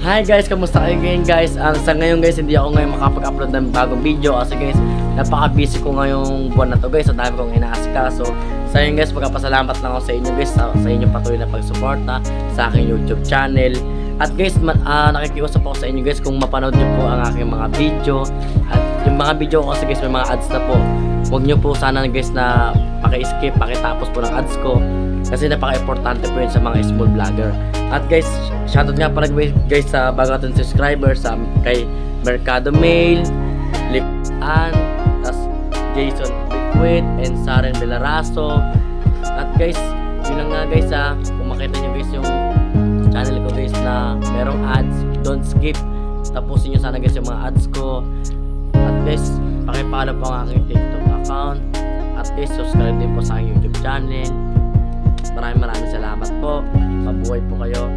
Hi guys, kamusta kayo ngayon guys? Sa ngayon guys, hindi ako ngayon makapag-upload ng bagong video kasi guys, napaka-busy ko ngayong buwan na to guys. Ang dami kong inaasikaso. Sa ngayon guys, magpapasalamat lang ako sa inyo guys sa inyong patuloy na pagsuporta sa aking YouTube channel. At guys, nakikiusap ako sa inyo guys kung mapanood nyo po ang aking mga video. At yung mga video ko kasi guys, may mga ads na po. Huwag nyo po sana guys na paki-skip, pakitapos po ng ads ko. Kasi napaka-importante po yun sa mga small vlogger. At guys, shoutout nga pala guys sa bago natin subscribers kay Mercado Mail, Lipan, tas Jason Liquid, and Saren Belaraso. At guys, yun lang nga guys kung makita nyo guys yung channel ko guys na merong ads, don't skip. Tapusin nyo sana guys yung mga ads ko. At guys, pakipollow po ang aking TikTok account. At guys, subscribe din po sa aking YouTube channel. Maraming salamat po. Mabuhay po kayo.